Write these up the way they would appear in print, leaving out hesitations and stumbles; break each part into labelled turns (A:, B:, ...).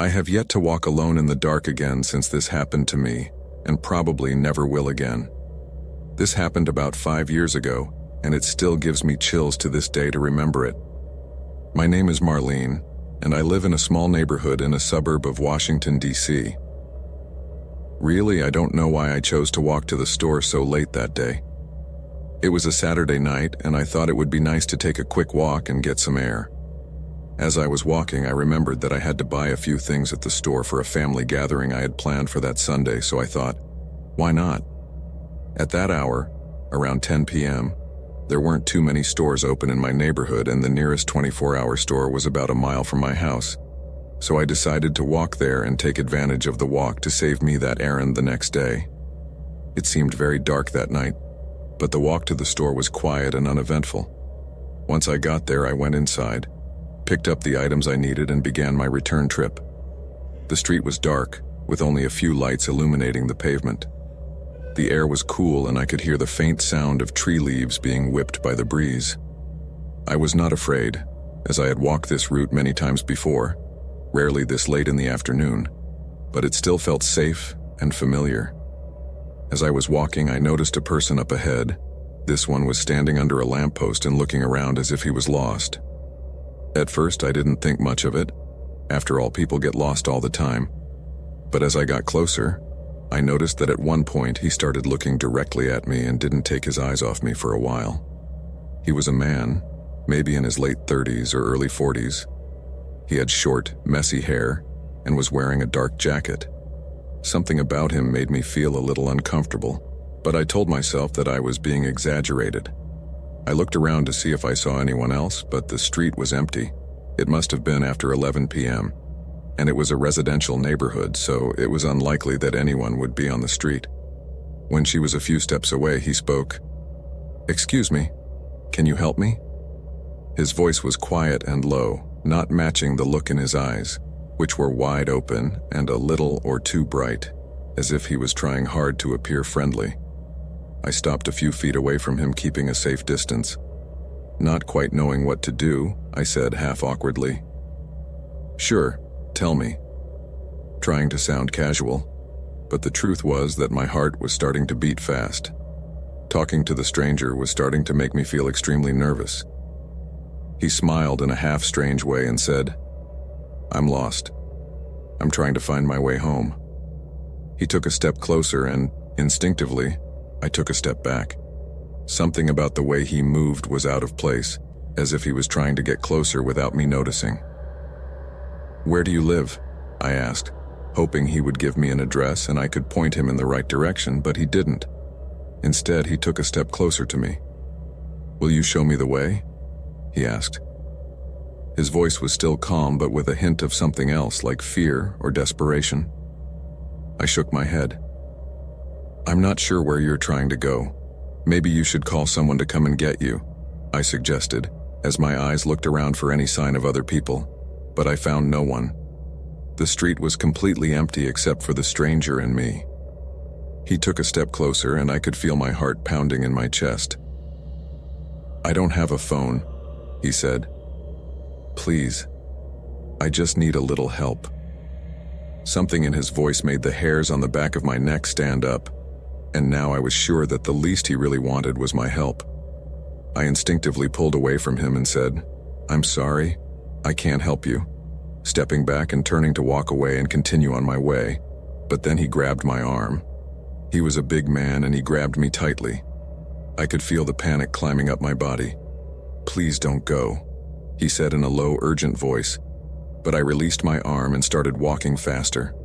A: I have yet to walk alone in the dark again since this happened to me, and probably never will again. This happened about 5 years ago, and it still gives me chills to this day to remember it. My name is Marlene, and I live in a small neighborhood in a suburb of Washington, D.C. Really, I don't know why I chose to walk to the store so late that day. It was a Saturday night, and I thought it would be nice to take a quick walk and get some air. As I was walking, I remembered that I had to buy a few things at the store for a family gathering I had planned for that Sunday, so I thought, why not? At that hour, around 10 p.m., there weren't too many stores open in my neighborhood, and the nearest 24-hour store was about a mile from my house. So I decided to walk there and take advantage of the walk to save me that errand the next day. It seemed very dark that night, but the walk to the store was quiet and uneventful. Once I got there, I went inside, picked up the items I needed, and began my return trip. The street was dark, with only a few lights illuminating the pavement. The air was cool, and I could hear the faint sound of tree leaves being whipped by the breeze. I was not afraid, as I had walked this route many times before, rarely this late in the afternoon, but it still felt safe and familiar. As I was walking, I noticed a person up ahead. This one was standing under a lamppost and looking around as if he was lost. At first, I didn't think much of it. After all, people get lost all the time. But as I got closer, I noticed that at one point he started looking directly at me and didn't take his eyes off me for a while. He was a man, maybe in his late 30s or early 40s. He had short, messy hair and was wearing a dark jacket. Something about him made me feel a little uncomfortable, but I told myself that I was being exaggerated. I looked around to see if I saw anyone else, but the street was empty. It must have been after 11 p.m., and it was a residential neighborhood, so it was unlikely that anyone would be on the street. When she was a few steps away, he spoke. "Excuse me, can you help me?" His voice was quiet and low, not matching the look in his eyes, which were wide open and a little or too bright, as if he was trying hard to appear friendly. I stopped a few feet away from him, keeping a safe distance. Not quite knowing what to do, I said half awkwardly, "Sure, tell me," trying to sound casual, but the truth was that my heart was starting to beat fast. Talking to the stranger was starting to make me feel extremely nervous. He smiled in a half-strange way and said, "I'm lost. I'm trying to find my way home." He took a step closer and, instinctively, I took a step back. Something about the way he moved was out of place, as if he was trying to get closer without me noticing. "Where do you live?" I asked, hoping he would give me an address and I could point him in the right direction, but he didn't. Instead, he took a step closer to me. "Will you show me the way?" he asked. His voice was still calm, but with a hint of something else, like fear or desperation. I shook my head. "I'm not sure where you're trying to go. Maybe you should call someone to come and get you," I suggested, as my eyes looked around for any sign of other people, but I found no one. The street was completely empty except for the stranger and me. He took a step closer and I could feel my heart pounding in my chest. "I don't have a phone," he said. "Please, I just need a little help." Something in his voice made the hairs on the back of my neck stand up, and now I was sure that the least he really wanted was my help. I instinctively pulled away from him and said, "I'm sorry, I can't help you," stepping back and turning to walk away and continue on my way, but then he grabbed my arm. He was a big man and he grabbed me tightly. I could feel the panic climbing up my body. "Please don't go," he said in a low, urgent voice, but I released my arm and started walking faster.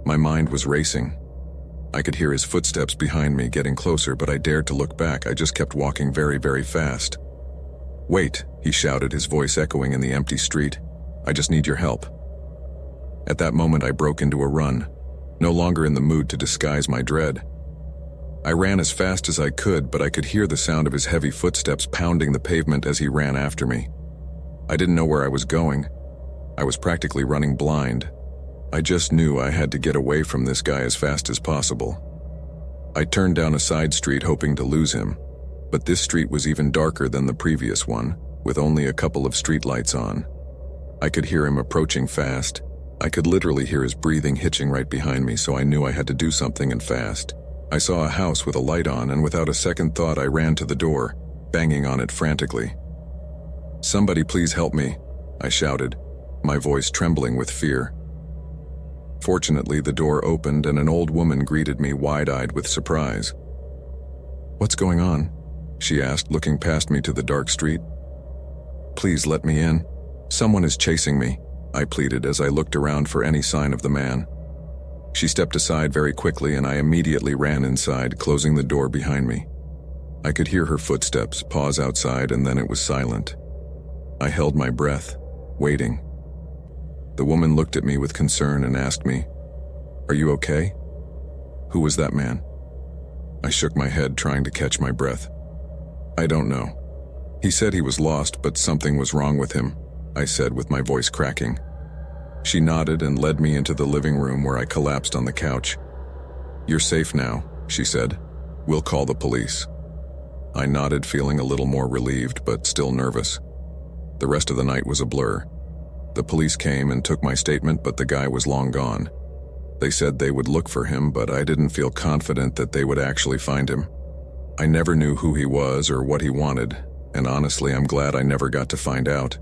A: My mind was racing. I could hear his footsteps behind me getting closer, but I dared to look back. I just kept walking very, very fast. "Wait," he shouted, his voice echoing in the empty street. "I just need your help." At that moment, I broke into a run, no longer in the mood to disguise my dread. I ran as fast as I could, but I could hear the sound of his heavy footsteps pounding the pavement as he ran after me. I didn't know where I was going. I was practically running blind. I just knew I had to get away from this guy as fast as possible. I turned down a side street hoping to lose him, but this street was even darker than the previous one, with only a couple of streetlights on. I could hear him approaching fast, I could literally hear his breathing hitching right behind me, so I knew I had to do something, and fast. I saw a house with a light on, and without a second thought I ran to the door, banging on it frantically. "Somebody please help me," I shouted, my voice trembling with fear. Fortunately, the door opened and an old woman greeted me wide-eyed with surprise. "What's going on?" she asked, looking past me to the dark street. "Please let me in. Someone is chasing me," I pleaded as I looked around for any sign of the man. She stepped aside very quickly and I immediately ran inside, closing the door behind me. I could hear her footsteps pause outside, and then it was silent. I held my breath, waiting. The woman looked at me with concern and asked me, "Are you okay?" "Who was that man?" I shook my head, trying to catch my breath. "I don't know. He said he was lost, but something was wrong with him," I said with my voice cracking. She nodded and led me into the living room, where I collapsed on the couch. "You're safe now," she said. "We'll call the police." I nodded, feeling a little more relieved, but still nervous. The rest of the night was a blur. The police came and took my statement, but the guy was long gone. They said they would look for him, but I didn't feel confident that they would actually find him. I never knew who he was or what he wanted, and honestly, I'm glad I never got to find out.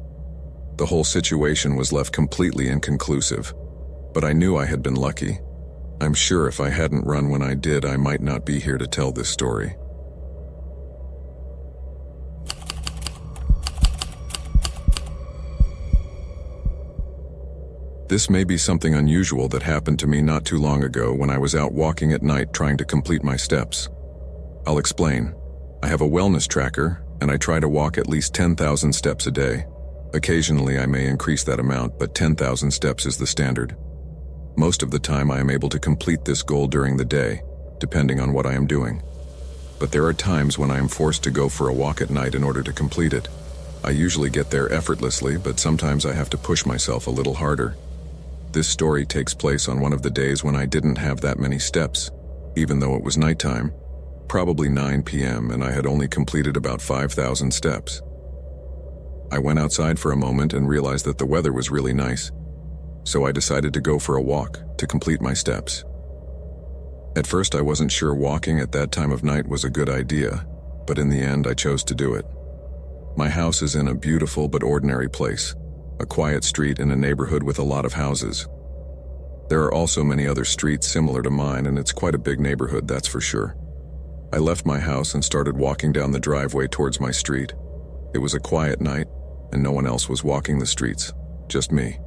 A: The whole situation was left completely inconclusive, but I knew I had been lucky. I'm sure if I hadn't run when I did, I might not be here to tell this story. This may be something unusual that happened to me not too long ago when I was out walking at night trying to complete my steps. I'll explain. I have a wellness tracker, and I try to walk at least 10,000 steps a day. Occasionally I may increase that amount, but 10,000 steps is the standard. Most of the time I am able to complete this goal during the day, depending on what I am doing. But there are times when I am forced to go for a walk at night in order to complete it. I usually get there effortlessly, but sometimes I have to push myself a little harder. This story takes place on one of the days when I didn't have that many steps, even though it was nighttime, probably 9 p.m., and I had only completed about 5,000 steps. I went outside for a moment and realized that the weather was really nice, so I decided to go for a walk to complete my steps. At first I wasn't sure walking at that time of night was a good idea, but in the end I chose to do it. My house is in a beautiful but ordinary place, a quiet street in a neighborhood with a lot of houses. There are also many other streets similar to mine, and it's quite a big neighborhood, that's for sure. I left my house and started walking down the driveway towards my street. It was a quiet night, and no one else was walking the streets, just me.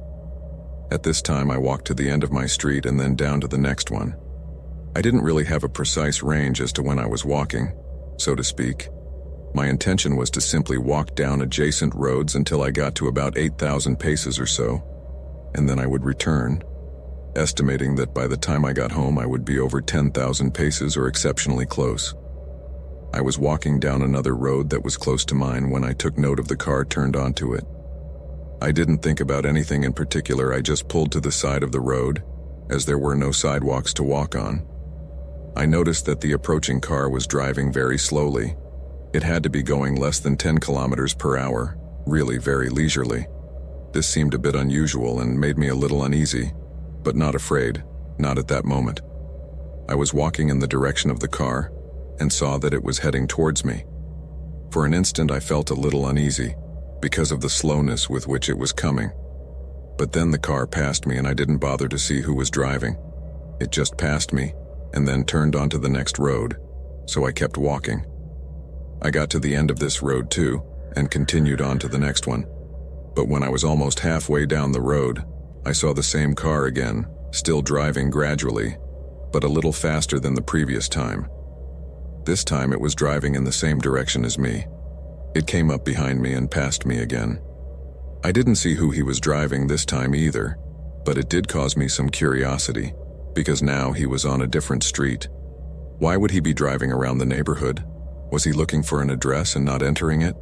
A: At this time I walked to the end of my street and then down to the next one. I didn't really have a precise range as to when I was walking, so to speak. My intention was to simply walk down adjacent roads until I got to about 8,000 paces or so, and then I would return, estimating that by the time I got home I would be over 10,000 paces or exceptionally close. I was walking down another road that was close to mine when I took note of the car turned onto it. I didn't think about anything in particular, I just pulled to the side of the road, as there were no sidewalks to walk on. I noticed that the approaching car was driving very slowly. It had to be going less than 10 kilometers per hour, really very leisurely. This seemed a bit unusual and made me a little uneasy, but not afraid, not at that moment. I was walking in the direction of the car and saw that it was heading towards me. For an instant I felt a little uneasy because of the slowness with which it was coming. But then the car passed me and I didn't bother to see who was driving. It just passed me and then turned onto the next road, so I kept walking. I got to the end of this road too, and continued on to the next one. But when I was almost halfway down the road, I saw the same car again, still driving gradually, but a little faster than the previous time. This time it was driving in the same direction as me. It came up behind me and passed me again. I didn't see who he was driving this time either, but it did cause me some curiosity, because now he was on a different street. Why would he be driving around the neighborhood? Was he looking for an address and not entering it?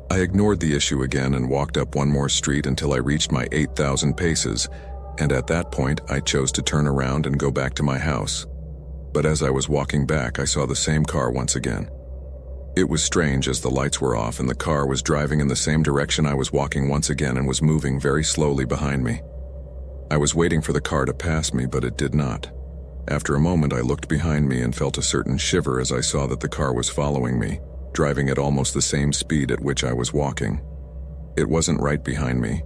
A: I ignored the issue again and walked up one more street until I reached my 8,000 paces, and at that point I chose to turn around and go back to my house. But as I was walking back, I saw the same car once again. It was strange as the lights were off and the car was driving in the same direction I was walking once again and was moving very slowly behind me. I was waiting for the car to pass me, but it did not. After a moment, I looked behind me and felt a certain shiver as I saw that the car was following me, driving at almost the same speed at which I was walking. It wasn't right behind me,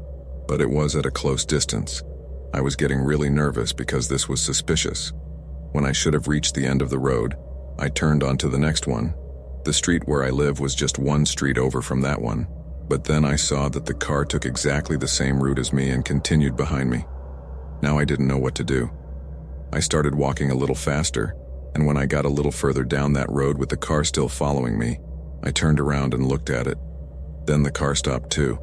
A: but it was at a close distance. I was getting really nervous because this was suspicious. When I should have reached the end of the road, I turned onto the next one. The street where I live was just one street over from that one, but then I saw that the car took exactly the same route as me and continued behind me. Now I didn't know what to do. I started walking a little faster, and when I got a little further down that road with the car still following me, I turned around and looked at it. Then the car stopped too.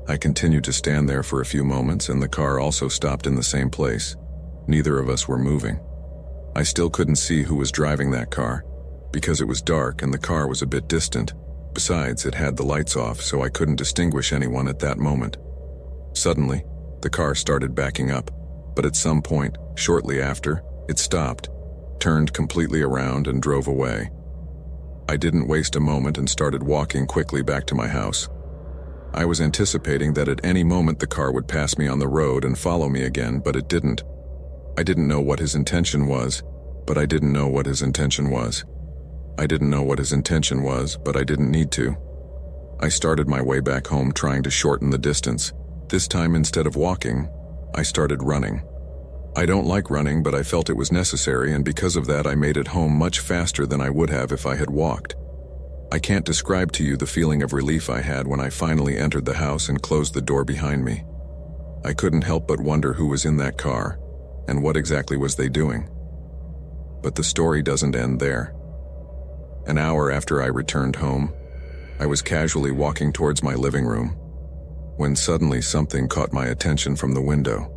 A: I continued to stand there for a few moments, and the car also stopped in the same place. Neither of us were moving. I still couldn't see who was driving that car, because it was dark and the car was a bit distant. Besides, it had the lights off, so I couldn't distinguish anyone at that moment. Suddenly, the car started backing up, but at some point, shortly after, it stopped, turned completely around, and drove away. I didn't waste a moment and started walking quickly back to my house. I was anticipating that at any moment the car would pass me on the road and follow me again, but it didn't. I didn't know what his intention was, but I didn't know what his intention was. I didn't know what his intention was, but I didn't need to. I started my way back home trying to shorten the distance. This time, instead of walking, I started running. I don't like running, but I felt it was necessary, and because of that I made it home much faster than I would have if I had walked. I can't describe to you the feeling of relief I had when I finally entered the house and closed the door behind me. I couldn't help but wonder who was in that car, and what exactly was they doing. But the story doesn't end there. An hour after I returned home, I was casually walking towards my living room, when suddenly something caught my attention from the window.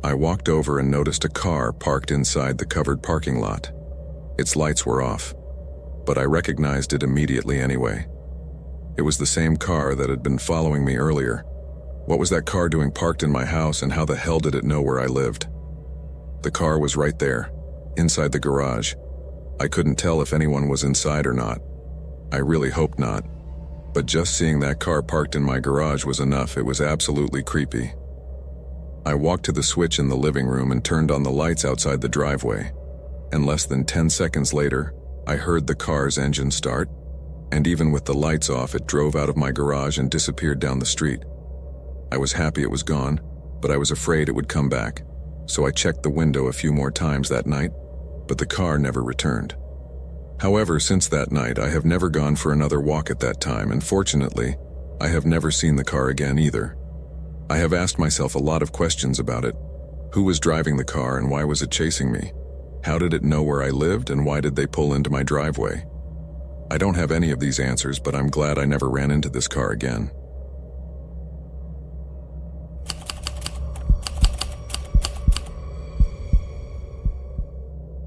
A: I walked over and noticed a car parked inside the covered parking lot. Its lights were off, but I recognized it immediately anyway. It was the same car that had been following me earlier. What was that car doing parked in my house, and how the hell did it know where I lived? The car was right there, inside the garage. I couldn't tell if anyone was inside or not. I really hoped not. But just seeing that car parked in my garage was enough. It was absolutely creepy. I walked to the switch in the living room and turned on the lights outside the driveway. And less than 10 seconds later, I heard the car's engine start, and even with the lights off, it drove out of my garage and disappeared down the street. I was happy it was gone, but I was afraid it would come back, so I checked the window a few more times that night, but the car never returned. However, since that night, I have never gone for another walk at that time, and fortunately, I have never seen the car again either. I have asked myself a lot of questions about it. Who was driving the car, and why was it chasing me? How did it know where I lived, and why did they pull into my driveway? I don't have any of these answers, but I'm glad I never ran into this car again.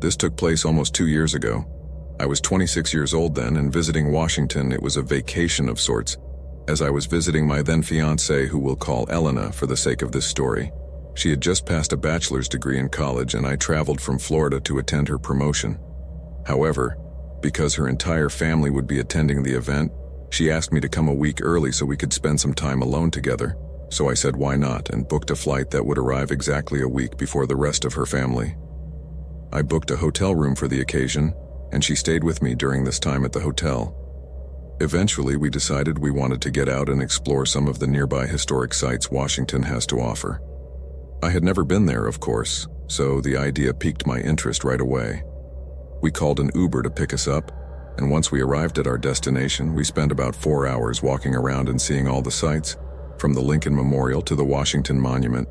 A: This took place almost 2 years ago. I was 26 years old then, and visiting Washington. It was a vacation of sorts, as I was visiting my then fiancée, who we'll call Elena for the sake of this story. She had just passed a bachelor's degree in college, and I traveled from Florida to attend her promotion. However, because her entire family would be attending the event, she asked me to come a week early so we could spend some time alone together. So I said why not, and booked a flight that would arrive exactly a week before the rest of her family. I booked a hotel room for the occasion, and she stayed with me during this time at the hotel. Eventually, we decided we wanted to get out and explore some of the nearby historic sites Washington has to offer. I had never been there, of course, so the idea piqued my interest right away. We called an Uber to pick us up, and once we arrived at our destination, we spent about 4 hours walking around and seeing all the sights, from the Lincoln Memorial to the Washington Monument.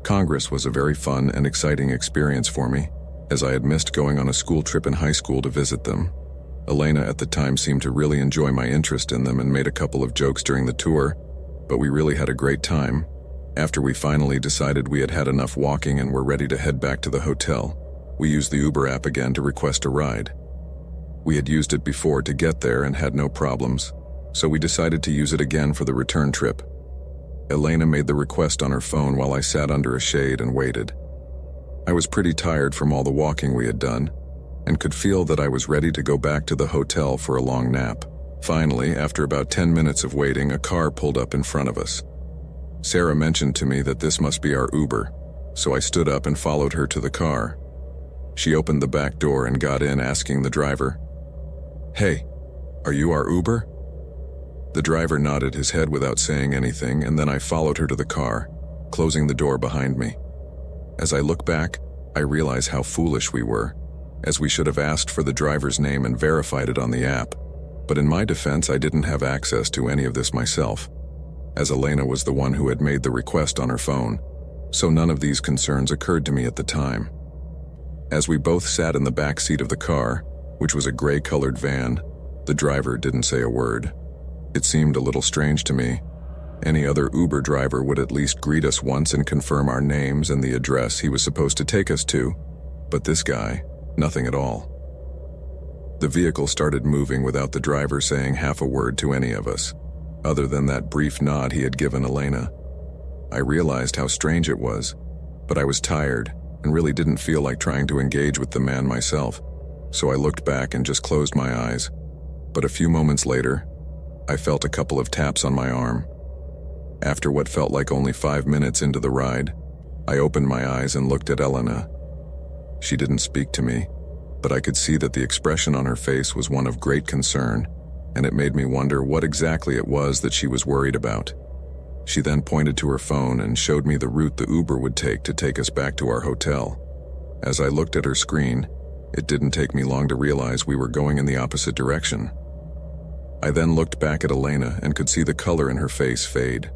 A: Congress was a very fun and exciting experience for me, as I had missed going on a school trip in high school to visit them. Elena at the time seemed to really enjoy my interest in them and made a couple of jokes during the tour, but we really had a great time. After we finally decided we had had enough walking and were ready to head back to the hotel, we used the Uber app again to request a ride. We had used it before to get there and had no problems, so we decided to use it again for the return trip. Elena made the request on her phone while I sat under a shade and waited. I was pretty tired from all the walking we had done, and could feel that I was ready to go back to the hotel for a long nap. Finally, after about 10 minutes of waiting, a car pulled up in front of us. Sarah mentioned to me that this must be our Uber, so I stood up and followed her to the car. She opened the back door and got in, asking the driver, "Hey, are you our Uber?" The driver nodded his head without saying anything, and then I followed her to the car, closing the door behind me. As I look back, I realize how foolish we were, as we should have asked for the driver's name and verified it on the app. But in my defense, I didn't have access to any of this myself, as Elena was the one who had made the request on her phone, so none of these concerns occurred to me at the time. As we both sat in the back seat of the car, which was a gray-colored van, the driver didn't say a word. It seemed a little strange to me. Any other Uber driver would at least greet us once and confirm our names and the address he was supposed to take us to, but this guy, nothing at all. The vehicle started moving without the driver saying half a word to any of us, other than that brief nod he had given Elena. I realized how strange it was, but I was tired and really didn't feel like trying to engage with the man myself, so I looked back and just closed my eyes. But a few moments later, I felt a couple of taps on my arm. After what felt like only 5 minutes into the ride, I opened my eyes and looked at Elena. She didn't speak to me, but I could see that the expression on her face was one of great concern, and it made me wonder what exactly it was that she was worried about. She then pointed to her phone and showed me the route the Uber would take us back to our hotel. As I looked at her screen, it didn't take me long to realize we were going in the opposite direction. I then looked back at Elena and could see the color in her face fade.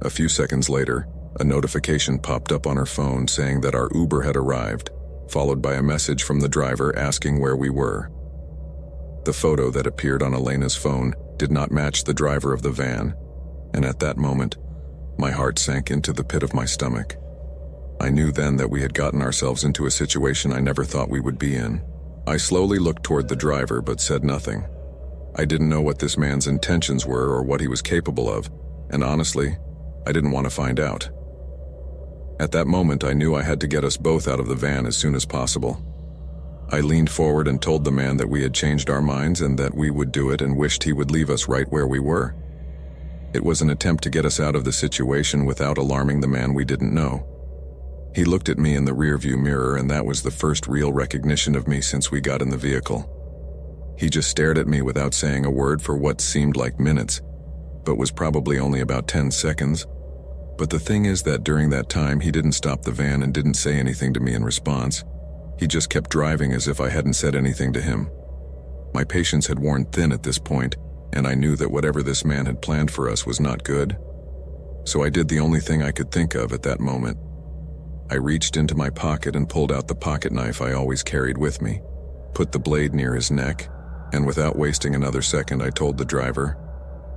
A: A few seconds later, a notification popped up on her phone saying that our Uber had arrived, followed by a message from the driver asking where we were. The photo that appeared on Elena's phone did not match the driver of the van, and at that moment, my heart sank into the pit of my stomach. I knew then that we had gotten ourselves into a situation I never thought we would be in. I slowly looked toward the driver but said nothing. I didn't know what this man's intentions were or what he was capable of, and honestly, I didn't want to find out. At that moment, I knew I had to get us both out of the van as soon as possible. I leaned forward and told the man that we had changed our minds and that we would do it and wished he would leave us right where we were. It was an attempt to get us out of the situation without alarming the man we didn't know. He looked at me in the rearview mirror, and that was the first real recognition of me since we got in the vehicle. He just stared at me without saying a word for what seemed like minutes, but was probably only about 10 seconds. But the thing is that during that time, he didn't stop the van and didn't say anything to me in response. He just kept driving as if I hadn't said anything to him. My patience had worn thin at this point, and I knew that whatever this man had planned for us was not good. So I did the only thing I could think of at that moment. I reached into my pocket and pulled out the pocket knife I always carried with me, put the blade near his neck, and without wasting another second, I told the driver,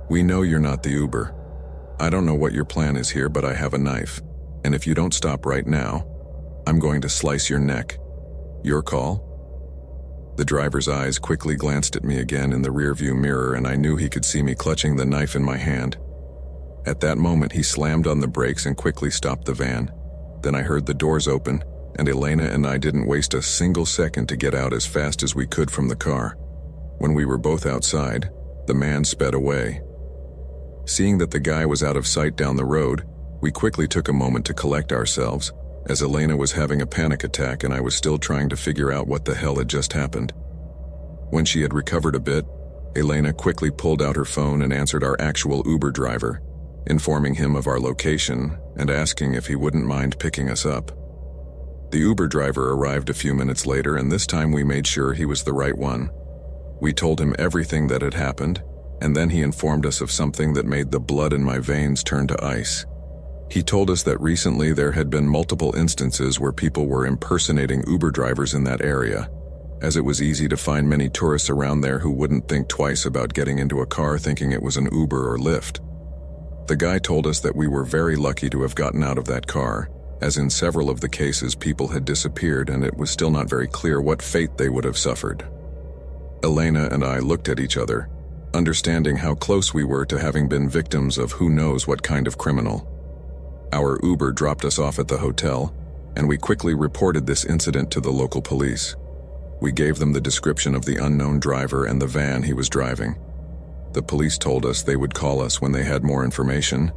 A: "We know you're not the Uber. I don't know what your plan is here, but I have a knife, and if you don't stop right now, I'm going to slice your neck. Your call?" The driver's eyes quickly glanced at me again in the rearview mirror, and I knew he could see me clutching the knife in my hand. At that moment, he slammed on the brakes and quickly stopped the van. Then I heard the doors open, and Elena and I didn't waste a single second to get out as fast as we could from the car. When we were both outside, the man sped away. Seeing that the guy was out of sight down the road, we quickly took a moment to collect ourselves, as Elena was having a panic attack and I was still trying to figure out what the hell had just happened. When she had recovered a bit, Elena quickly pulled out her phone and answered our actual Uber driver, informing him of our location and asking if he wouldn't mind picking us up. The Uber driver arrived a few minutes later, and this time we made sure he was the right one. We told him everything that had happened, and then he informed us of something that made the blood in my veins turn to ice. He told us that recently there had been multiple instances where people were impersonating Uber drivers in that area, as it was easy to find many tourists around there who wouldn't think twice about getting into a car thinking it was an Uber or Lyft. The guy told us that we were very lucky to have gotten out of that car, as in several of the cases people had disappeared and it was still not very clear what fate they would have suffered. Elena and I looked at each other, understanding how close we were to having been victims of who knows what kind of criminal. Our Uber dropped us off at the hotel, and we quickly reported this incident to the local police. We gave them the description of the unknown driver and the van he was driving. The police told us they would call us when they had more information,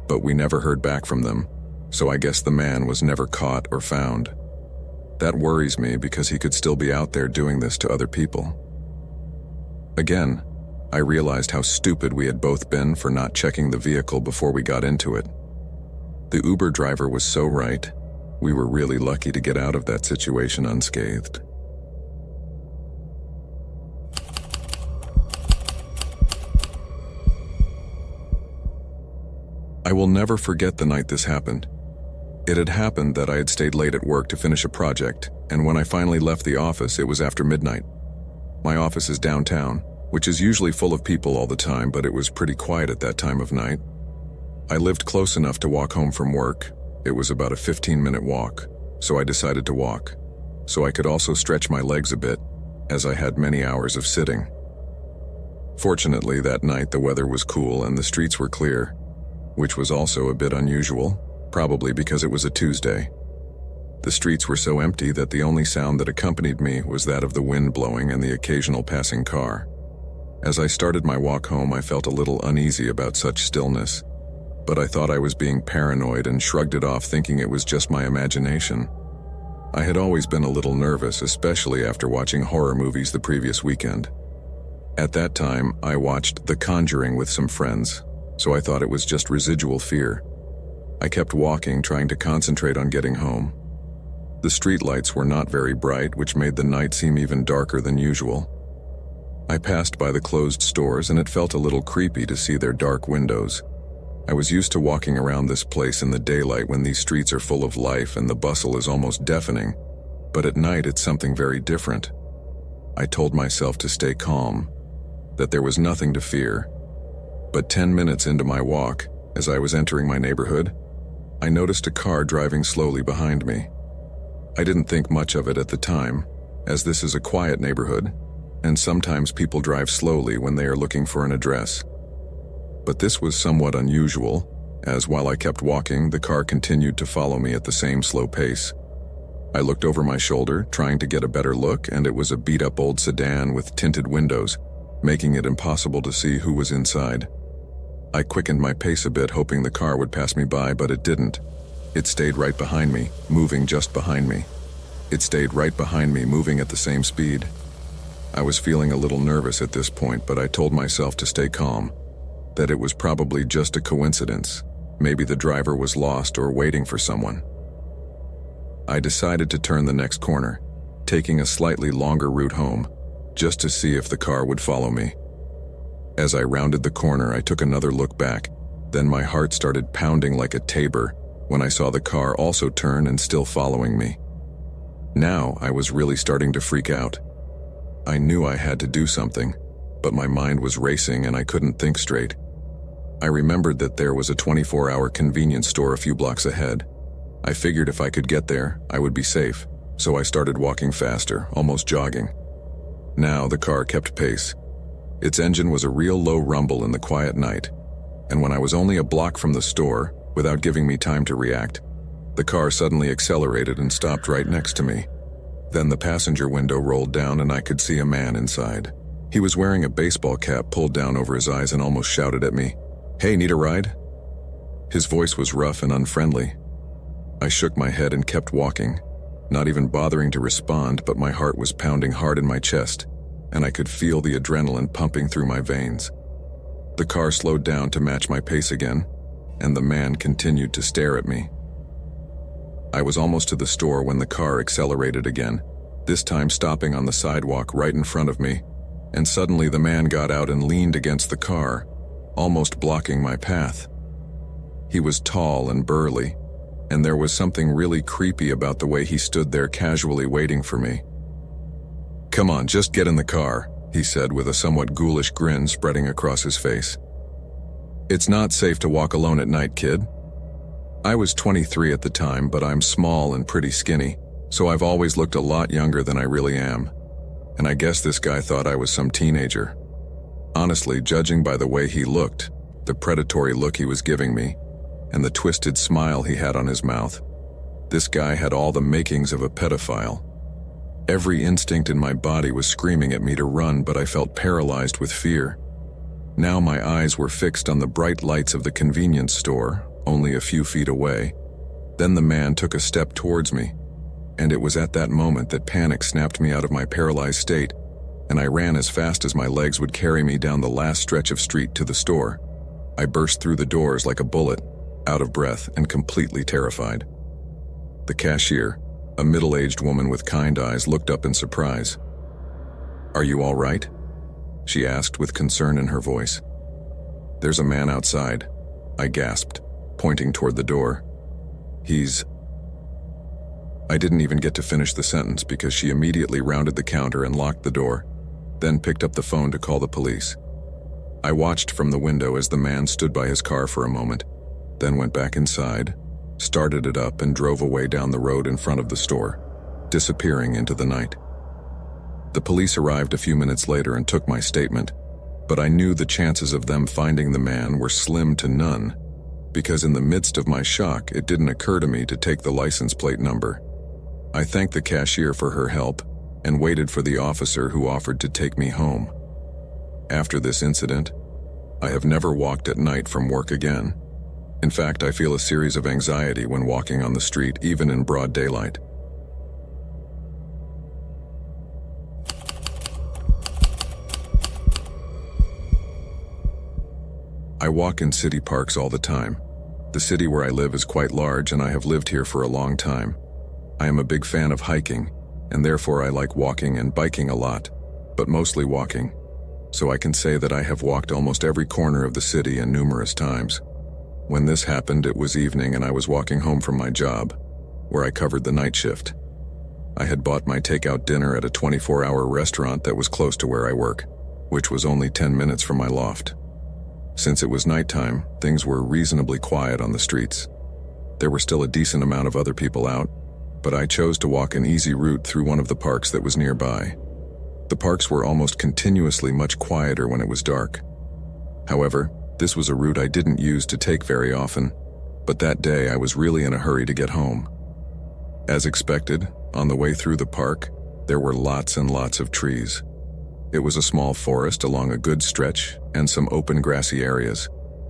A: but we never heard back from them, so I guess the man was never caught or found. That worries me because he could still be out there doing this to other people. Again, I realized how stupid we had both been for not checking the vehicle before we got into it. The Uber driver was so right. We were really lucky to get out of that situation unscathed. I will never forget the night this happened. It had happened that I had stayed late at work to finish a project, and when I finally left the office, it was after midnight. My office is downtown, which is usually full of people all the time, but it was pretty quiet at that time of night. I lived close enough to walk home from work. It was about a 15-minute walk, so I decided to walk, so I could also stretch my legs a bit, as I had many hours of sitting. Fortunately, that night the weather was cool and the streets were clear, which was also a bit unusual, probably because it was a Tuesday. The streets were so empty that the only sound that accompanied me was that of the wind blowing and the occasional passing car. As I started my walk home, I felt a little uneasy about such stillness, but I thought I was being paranoid and shrugged it off, thinking it was just my imagination. I had always been a little nervous, especially after watching horror movies the previous weekend. At that time, I watched The Conjuring with some friends, so I thought it was just residual fear. I kept walking, trying to concentrate on getting home. The streetlights were not very bright, which made the night seem even darker than usual. I passed by the closed stores, and it felt a little creepy to see their dark windows. I was used to walking around this place in the daylight when these streets are full of life and the bustle is almost deafening, but at night it's something very different. I told myself to stay calm, that there was nothing to fear. But 10 minutes into my walk, as I was entering my neighborhood, I noticed a car driving slowly behind me. I didn't think much of it at the time, as this is a quiet neighborhood, and sometimes people drive slowly when they are looking for an address. But this was somewhat unusual, as while I kept walking, the car continued to follow me at the same slow pace. I looked over my shoulder, trying to get a better look, and it was a beat-up old sedan with tinted windows, making it impossible to see who was inside. I quickened my pace a bit, hoping the car would pass me by, but it didn't. It stayed right behind me, moving just behind me. It stayed right behind me, moving at the same speed. I was feeling a little nervous at this point, but I told myself to stay calm, that it was probably just a coincidence. Maybe the driver was lost or waiting for someone. I decided to turn the next corner, taking a slightly longer route home, just to see if the car would follow me. As I rounded the corner, I took another look back, then my heart started pounding like a tabor when I saw the car also turn and still following me. Now I was really starting to freak out. I knew I had to do something, but my mind was racing and I couldn't think straight. I remembered that there was a 24-hour convenience store a few blocks ahead. I figured if I could get there, I would be safe, so I started walking faster, almost jogging. Now the car kept pace. Its engine was a real low rumble in the quiet night, and when I was only a block from the store, without giving me time to react, the car suddenly accelerated and stopped right next to me. Then the passenger window rolled down and I could see a man inside. He was wearing a baseball cap pulled down over his eyes and almost shouted at me, "Hey, need a ride?" His voice was rough and unfriendly. I shook my head and kept walking, not even bothering to respond, but my heart was pounding hard in my chest, and I could feel the adrenaline pumping through my veins. The car slowed down to match my pace again, and the man continued to stare at me. I was almost to the store when the car accelerated again, this time stopping on the sidewalk right in front of me, and suddenly the man got out and leaned against the car, almost blocking my path. He was tall and burly, and there was something really creepy about the way he stood there casually waiting for me. "Come on, just get in the car," he said with a somewhat ghoulish grin spreading across his face. "It's not safe to walk alone at night, kid." I was 23 at the time, but I'm small and pretty skinny, so I've always looked a lot younger than I really am. And I guess this guy thought I was some teenager. Honestly, judging by the way he looked, the predatory look he was giving me, and the twisted smile he had on his mouth, this guy had all the makings of a pedophile. Every instinct in my body was screaming at me to run, but I felt paralyzed with fear. Now my eyes were fixed on the bright lights of the convenience store, only a few feet away. Then the man took a step towards me, and it was at that moment that panic snapped me out of my paralyzed state, and I ran as fast as my legs would carry me down the last stretch of street to the store. I burst through the doors like a bullet, out of breath and completely terrified. The cashier, a middle-aged woman with kind eyes, looked up in surprise. "Are you all right?" she asked with concern in her voice. "There's a man outside," I gasped, pointing toward the door. I didn't even get to finish the sentence because she immediately rounded the counter and locked the door, then picked up the phone to call the police. I watched from the window as the man stood by his car for a moment, then went back inside, started it up and drove away down the road in front of the store, disappearing into the night. The police arrived a few minutes later and took my statement, but I knew the chances of them finding the man were slim to none, because in the midst of my shock, it didn't occur to me to take the license plate number. I thanked the cashier for her help and waited for the officer who offered to take me home. After this incident, I have never walked at night from work again. In fact, I feel a series of anxiety when walking on the street, even in broad daylight. I walk in city parks all the time. The city where I live is quite large, and I have lived here for a long time. I am a big fan of hiking, and therefore I like walking and biking a lot, but mostly walking. So I can say that I have walked almost every corner of the city and numerous times. When this happened, it was evening and I was walking home from my job, where I covered the night shift. I had bought my takeout dinner at a 24-hour restaurant that was close to where I work, which was only 10 minutes from my loft. Since it was nighttime, things were reasonably quiet on the streets. There were still a decent amount of other people out, but I chose to walk an easy route through one of the parks that was nearby. The parks were almost continuously much quieter when it was dark. However, this was a route I didn't use to take very often, but that day I was really in a hurry to get home. As expected, on the way through the park, there were lots and lots of trees. It was a small forest along a good stretch and some open grassy areas,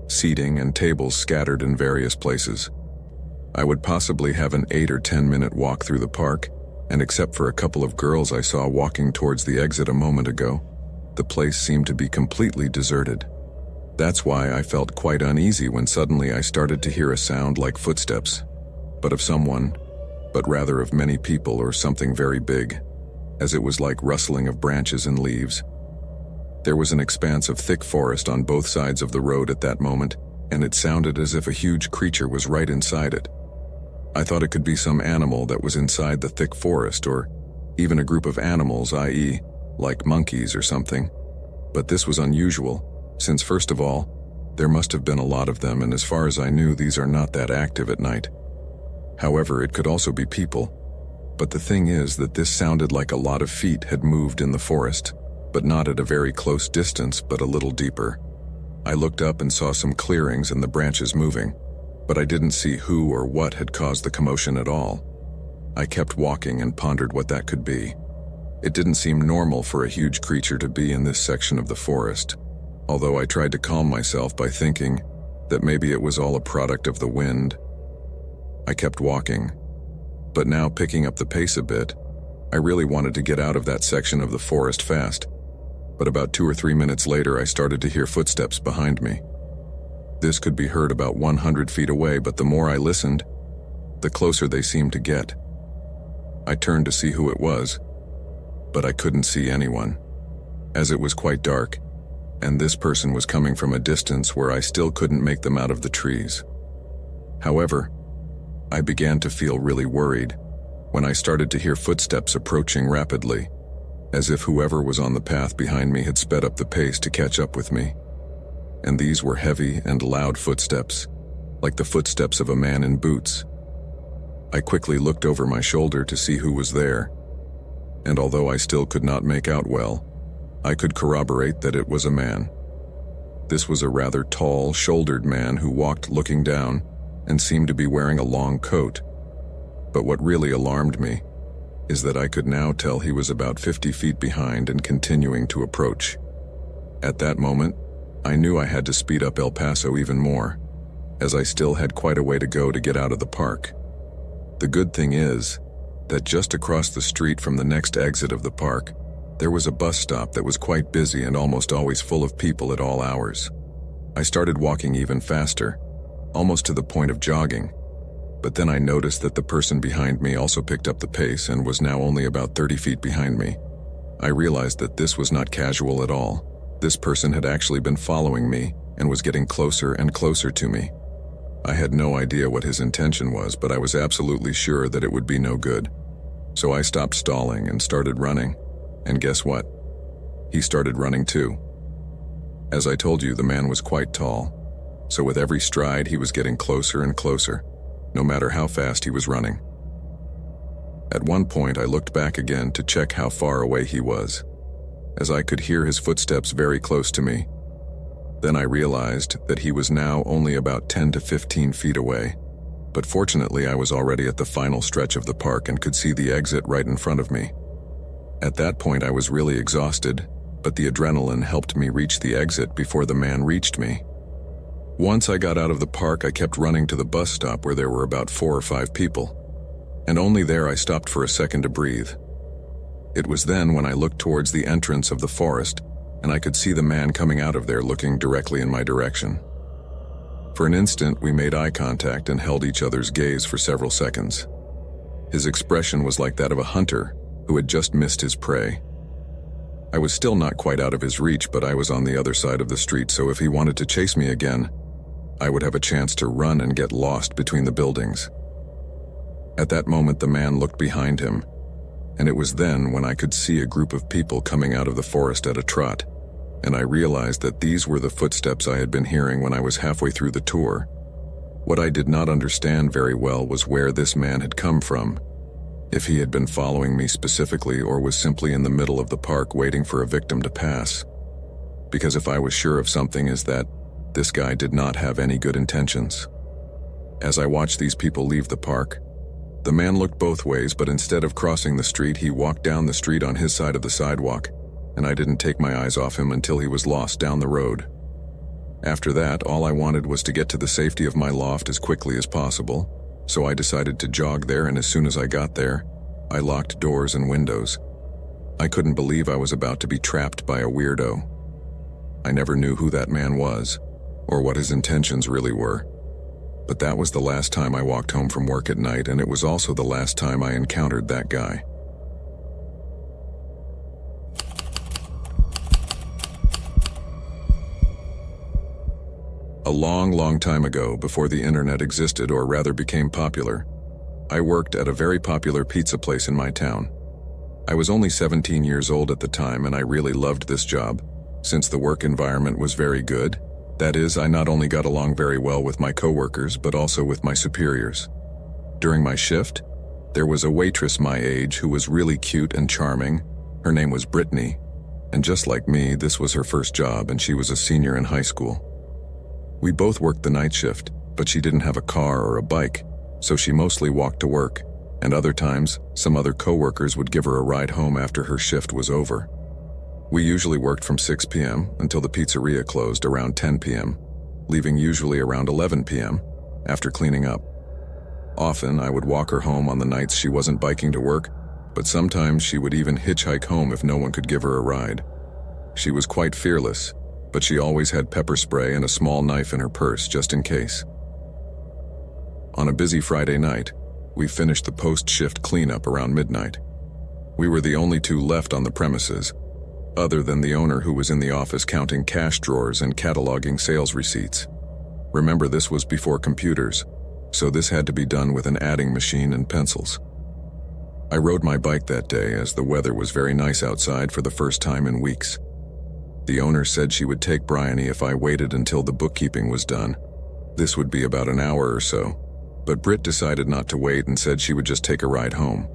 A: seating and tables scattered in various places. I would possibly have an 8 or 10 minute walk through the park, and except for a couple of girls I saw walking towards the exit a moment ago, the place seemed to be completely deserted. That's why I felt quite uneasy when suddenly I started to hear a sound like footsteps, but of someone, but rather of many people or something very big, as it was like rustling of branches and leaves. There was an expanse of thick forest on both sides of the road at that moment, and it sounded as if a huge creature was right inside it. I thought it could be some animal that was inside the thick forest, or even a group of animals, i.e., like monkeys or something. But this was unusual, since first of all, there must have been a lot of them, and as far as I knew, these are not that active at night. However, it could also be people. But the thing is that this sounded like a lot of feet had moved in the forest, but not at a very close distance, but a little deeper. I looked up and saw some clearings and the branches moving, but I didn't see who or what had caused the commotion at all. I kept walking and pondered what that could be. It didn't seem normal for a huge creature to be in this section of the forest, although I tried to calm myself by thinking that maybe it was all a product of the wind. I kept walking, but now picking up the pace a bit. I really wanted to get out of that section of the forest fast, but about 2 or 3 minutes later I started to hear footsteps behind me. This could be heard about 100 feet away, but the more I listened, the closer they seemed to get. I turned to see who it was, but I couldn't see anyone, as it was quite dark, and this person was coming from a distance where I still couldn't make them out of the trees. However, I began to feel really worried when I started to hear footsteps approaching rapidly, as if whoever was on the path behind me had sped up the pace to catch up with me. And these were heavy and loud footsteps, like the footsteps of a man in boots. I quickly looked over my shoulder to see who was there, and although I still could not make out well, I could corroborate that it was a man. This was a rather tall, shouldered man who walked looking down and seemed to be wearing a long coat. But what really alarmed me is that I could now tell he was about 50 feet behind and continuing to approach. At that moment, I knew I had to speed up El Paso even more. as I still had quite a way to go to get out of the park. The good thing is that just across the street from the next exit of the park, there was a bus stop that was quite busy and almost always full of people at all hours. I started walking even faster, almost to the point of jogging, but then I noticed that the person behind me also picked up the pace and was now only about 30 feet behind me. I realized that this was not casual at all. This person had actually been following me and was getting closer and closer to me. I had no idea what his intention was, but I was absolutely sure that it would be no good. So I stopped stalling and started running. And guess what? He started running too. As I told you, the man was quite tall. So with every stride, he was getting closer and closer, no matter how fast he was running. At one point, I looked back again to check how far away he was, as I could hear his footsteps very close to me. Then I realized that he was now only about 10 to 15 feet away, but fortunately I was already at the final stretch of the park and could see the exit right in front of me. At that point I was really exhausted, but the adrenaline helped me reach the exit before the man reached me. Once I got out of the park, I kept running to the bus stop where there were about 4 or 5 people, and only there I stopped for a second to breathe. It was then when I looked towards the entrance of the forest, and I could see the man coming out of there looking directly in my direction. For an instant, we made eye contact and held each other's gaze for several seconds. His expression was like that of a hunter who had just missed his prey. I was still not quite out of his reach, but I was on the other side of the street, so if he wanted to chase me again, I would have a chance to run and get lost between the buildings. At that moment, the man looked behind him, and it was then when I could see a group of people coming out of the forest at a trot, and I realized that these were the footsteps I had been hearing when I was halfway through the tour. What I did not understand very well was where this man had come from, if he had been following me specifically or was simply in the middle of the park waiting for a victim to pass. Because if I was sure of something, is that this guy did not have any good intentions. As I watched these people leave the park, the man looked both ways, but instead of crossing the street, he walked down the street on his side of the sidewalk, and I didn't take my eyes off him until he was lost down the road. After that, all I wanted was to get to the safety of my loft as quickly as possible, so I decided to jog there, and as soon as I got there, I locked doors and windows. I couldn't believe I was about to be trapped by a weirdo. I never knew who that man was, or what his intentions really were. But that was the last time I walked home from work at night, and it was also the last time I encountered that guy. A long, long time ago, before the internet existed, or rather became popular, I worked at a very popular pizza place in my town. I was only 17 years old at the time, and I really loved this job, since the work environment was very good. That is, I not only got along very well with my coworkers, but also with my superiors. During my shift, there was a waitress my age who was really cute and charming. Her name was Brittany, and just like me, this was her first job, and she was a senior in high school. We both worked the night shift, but she didn't have a car or a bike, so she mostly walked to work, and other times, some other coworkers would give her a ride home after her shift was over. We usually worked from 6 p.m. until the pizzeria closed around 10 p.m., leaving usually around 11 p.m. after cleaning up. Often, I would walk her home on the nights she wasn't biking to work, but sometimes she would even hitchhike home if no one could give her a ride. She was quite fearless, but she always had pepper spray and a small knife in her purse just in case. On a busy Friday night, we finished the post-shift cleanup around midnight. We were the only two left on the premises, other than the owner who was in the office counting cash drawers and cataloging sales receipts. Remember, this was before computers, so this had to be done with an adding machine and pencils. I rode my bike that day as the weather was very nice outside for the first time in weeks. The owner said she would take Bryony if I waited until the bookkeeping was done. This would be about an hour or so, but Britt decided not to wait and said she would just take a ride home.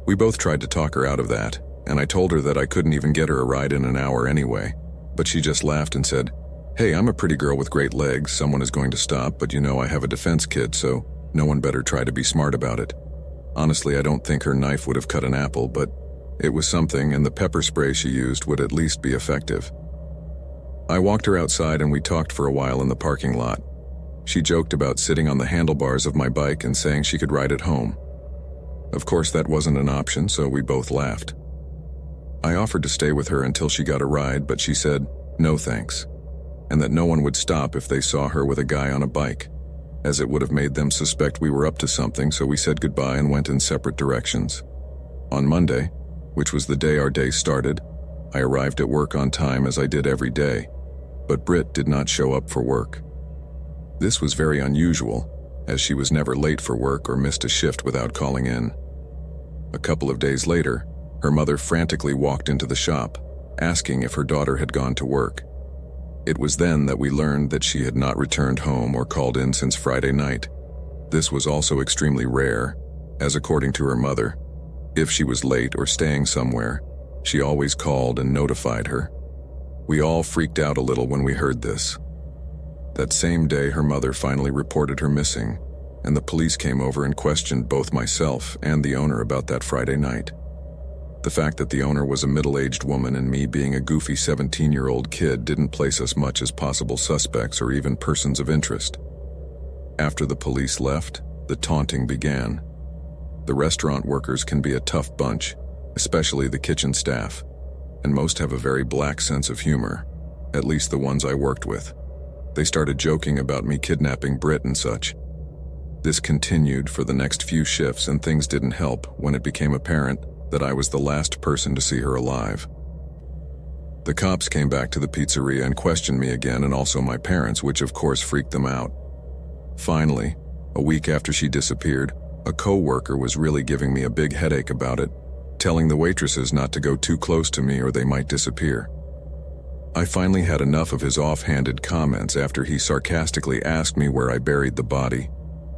A: We both tried to talk her out of that, and I told her that I couldn't even get her a ride in an hour anyway, but she just laughed and said, "Hey, I'm a pretty girl with great legs, someone is going to stop, but you know I have a defense kit, so no one better try to be smart about it." Honestly, I don't think her knife would have cut an apple, but it was something, and the pepper spray she used would at least be effective. I walked her outside and we talked for a while in the parking lot. She joked about sitting on the handlebars of my bike and saying she could ride it home. Of course, that wasn't an option, so we both laughed. I offered to stay with her until she got a ride, but she said, no thanks, and that no one would stop if they saw her with a guy on a bike, as it would have made them suspect we were up to something, so we said goodbye and went in separate directions. On Monday, which was the day our day started, I arrived at work on time as I did every day, but Britt did not show up for work. This was very unusual, as she was never late for work or missed a shift without calling in. A couple of days later, her mother frantically walked into the shop, asking if her daughter had gone to work. It was then that we learned that she had not returned home or called in since Friday night. This was also extremely rare, as according to her mother, if she was late or staying somewhere, she always called and notified her. We all freaked out a little when we heard this. That same day, her mother finally reported her missing, and the police came over and questioned both myself and the owner about that Friday night. The fact that the owner was a middle-aged woman and me being a goofy 17-year-old kid didn't place us much as possible suspects or even persons of interest. After the police left, the taunting began. The restaurant workers can be a tough bunch, especially the kitchen staff, and most have a very black sense of humor, at least the ones I worked with. They started joking about me kidnapping Britt and such. This continued for the next few shifts, and things didn't help when it became apparent that I was the last person to see her alive. The cops came back to the pizzeria and questioned me again, and also my parents, which of course freaked them out. Finally, a week after she disappeared, a co-worker was really giving me a big headache about it, telling the waitresses not to go too close to me or they might disappear. I finally had enough of his offhanded comments after he sarcastically asked me where I buried the body.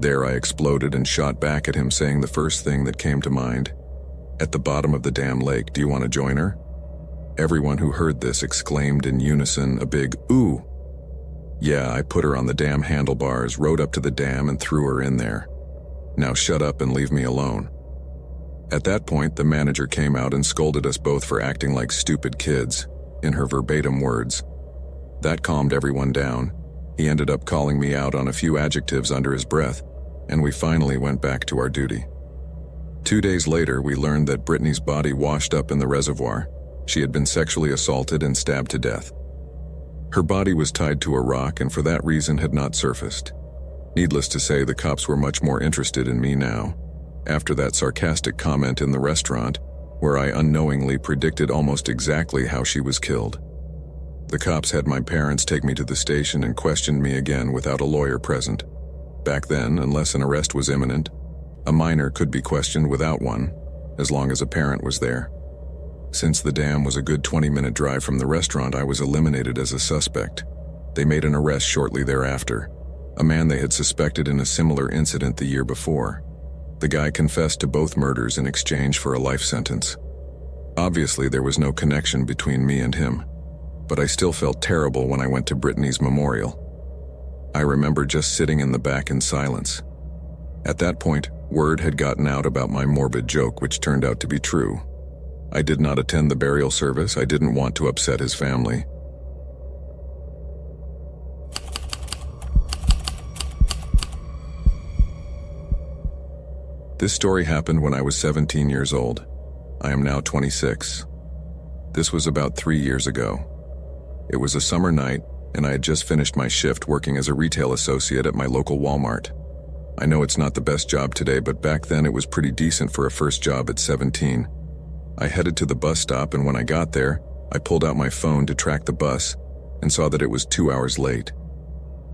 A: There I exploded and shot back at him, saying the first thing that came to mind, "At the bottom of the damn lake, do you want to join her?" Everyone who heard this exclaimed in unison a big "ooh." Yeah, I put her on the damn handlebars, rode up to the dam and threw her in there. Now shut up and leave me alone. At that point, the manager came out and scolded us both for acting like stupid kids, in her verbatim words. That calmed everyone down. He ended up calling me out on a few adjectives under his breath, and we finally went back to our duty. 2 days later, we learned that Brittany's body washed up in the reservoir. She had been sexually assaulted and stabbed to death. Her body was tied to a rock and for that reason had not surfaced. Needless to say, the cops were much more interested in me now, after that sarcastic comment in the restaurant, where I unknowingly predicted almost exactly how she was killed. The cops had my parents take me to the station and questioned me again without a lawyer present. Back then, unless an arrest was imminent, a minor could be questioned without one, as long as a parent was there. Since the dam was a good 20-minute drive from the restaurant, I was eliminated as a suspect. They made an arrest shortly thereafter, a man they had suspected in a similar incident the year before. The guy confessed to both murders in exchange for a life sentence. Obviously, there was no connection between me and him, but I still felt terrible when I went to Brittany's memorial. I remember just sitting in the back in silence. At that point, word had gotten out about my morbid joke, which turned out to be true. I did not attend the burial service. I didn't want to upset his family. This story happened when I was 17 years old. I am now 26. This was about 3 years ago. It was a summer night, and I had just finished my shift working as a retail associate at my local Walmart. I know it's not the best job today, but back then it was pretty decent for a first job at 17. I headed to the bus stop, and when I got there, I pulled out my phone to track the bus and saw that it was 2 hours late.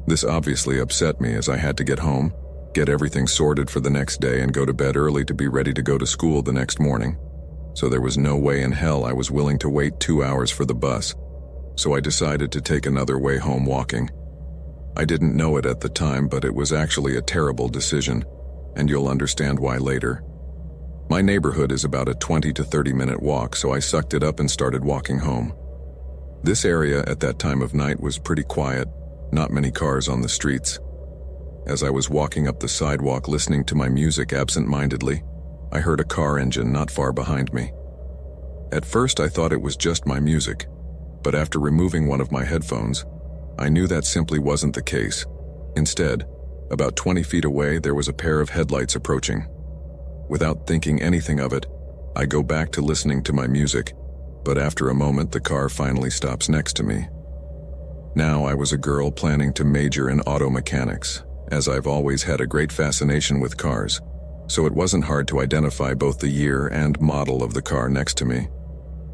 A: This obviously upset me, as I had to get home, get everything sorted for the next day, and go to bed early to be ready to go to school the next morning. So there was no way in hell I was willing to wait 2 hours for the bus, so I decided to take another way home walking. I didn't know it at the time, but it was actually a terrible decision, and you'll understand why later. My neighborhood is about a 20 to 30 minute walk, so I sucked it up and started walking home. This area at that time of night was pretty quiet, not many cars on the streets. As I was walking up the sidewalk listening to my music absent-mindedly, I heard a car engine not far behind me. At first I thought it was just my music, but after removing one of my headphones, I knew that simply wasn't the case. Instead, about 20 feet away, there was a pair of headlights approaching. Without thinking anything of it, I go back to listening to my music, but after a moment, the car finally stops next to me. Now I was a girl planning to major in auto mechanics, as I've always had a great fascination with cars, so it wasn't hard to identify both the year and model of the car next to me.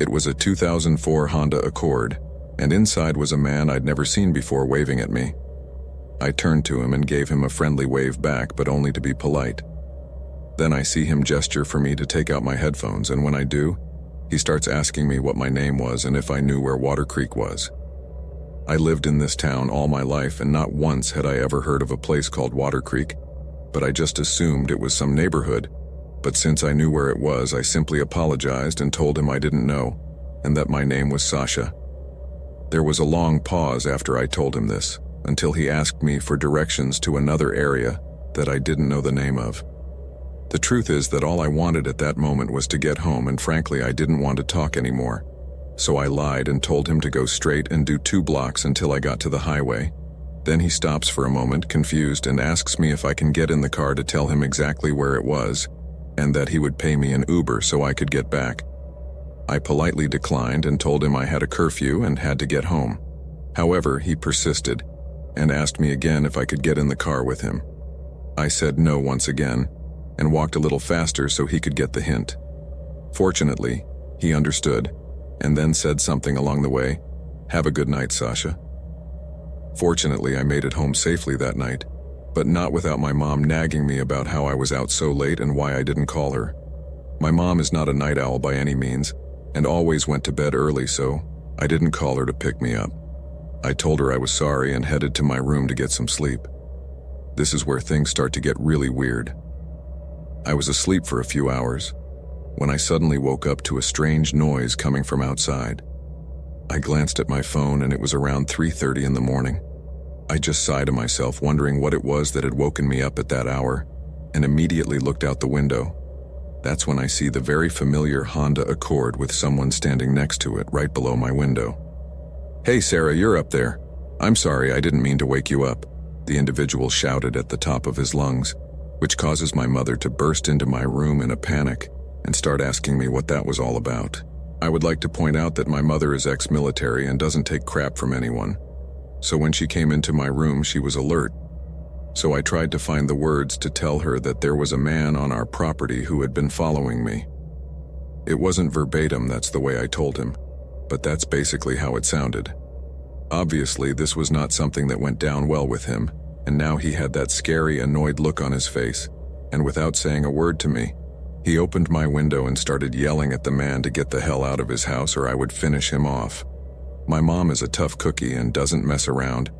A: It was a 2004 Honda Accord, and inside was a man I'd never seen before waving at me. I turned to him and gave him a friendly wave back, but only to be polite. Then I see him gesture for me to take out my headphones, and when I do, he starts asking me what my name was and if I knew where Water Creek was. I lived in this town all my life, and not once had I ever heard of a place called Water Creek, but I just assumed it was some neighborhood. But since I knew where it was, I simply apologized and told him I didn't know, and that my name was Sasha. There was a long pause after I told him this, until he asked me for directions to another area that I didn't know the name of. The truth is that all I wanted at that moment was to get home, and frankly, I didn't want to talk anymore. So I lied and told him to go straight and do 2 blocks until I got to the highway. Then he stops for a moment, confused, and asks me if I can get in the car to tell him exactly where it was, and that he would pay me an Uber so I could get back. I politely declined and told him I had a curfew and had to get home. However, he persisted and asked me again if I could get in the car with him. I said no once again and walked a little faster so he could get the hint. Fortunately, he understood and then said something along the way, "Have a good night, Sasha." Fortunately, I made it home safely that night, but not without my mom nagging me about how I was out so late and why I didn't call her. My mom is not a night owl by any means and always went to bed early, so I didn't call her to pick me up. I told her I was sorry and headed to my room to get some sleep. This is where things start to get really weird. I was asleep for a few hours when I suddenly woke up to a strange noise coming from outside. I glanced at my phone and it was around 3:30 in the morning. I just sighed to myself, wondering what it was that had woken me up at that hour, and immediately looked out the window. That's when I see the very familiar Honda Accord with someone standing next to it right below my window. "Hey Sarah, you're up there. I'm sorry, I didn't mean to wake you up," the individual shouted at the top of his lungs, which causes my mother to burst into my room in a panic and start asking me what that was all about. I would like to point out that my mother is ex-military and doesn't take crap from anyone. So when she came into my room, she was alert. So I tried to find the words to tell her that there was a man on our property who had been following me. It wasn't verbatim, that's the way I told him, but that's basically how it sounded. Obviously, this was not something that went down well with him, and now he had that scary, annoyed look on his face, and without saying a word to me, he opened my window and started yelling at the man to get the hell out of his house or I would finish him off. My mom is a tough cookie and doesn't mess around,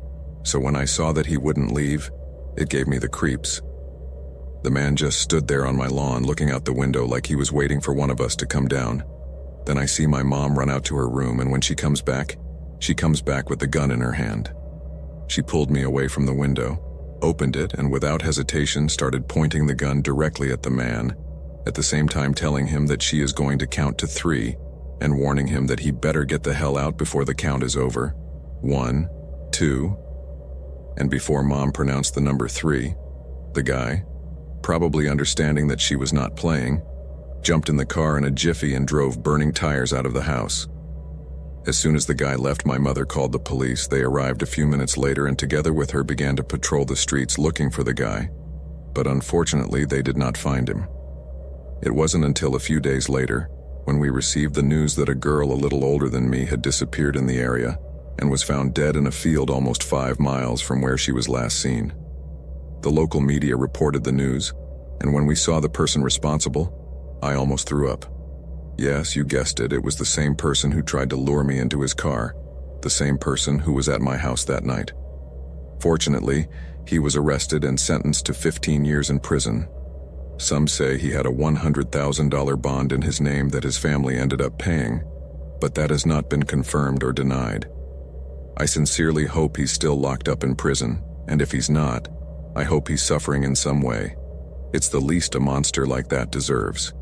A: so when I saw that he wouldn't leave, it gave me the creeps. The man just stood there on my lawn looking out the window like he was waiting for one of us to come down. Then I see my mom run out to her room, and when she comes back with the gun in her hand. She pulled me away from the window, opened it, and without hesitation started pointing the gun directly at the man, at the same time telling him that she is going to count to 3 and warning him that he better get the hell out before the count is over. 1, 2, and before Mom pronounced the number 3, the guy, probably understanding that she was not playing, jumped in the car in a jiffy and drove burning tires out of the house. As soon as the guy left, my mother called the police. They arrived a few minutes later and together with her began to patrol the streets looking for the guy, but unfortunately they did not find him. It wasn't until a few days later, when we received the news that a girl a little older than me had disappeared in the area and was found dead in a field almost 5 miles from where she was last seen. The local media reported the news, and when we saw the person responsible, I almost threw up. Yes, you guessed it, it was the same person who tried to lure me into his car, the same person who was at my house that night. Fortunately, he was arrested and sentenced to 15 years in prison. Some say he had a $100,000 bond in his name that his family ended up paying, but that has not been confirmed or denied. I sincerely hope he's still locked up in prison, and if he's not, I hope he's suffering in some way. It's the least a monster like that deserves.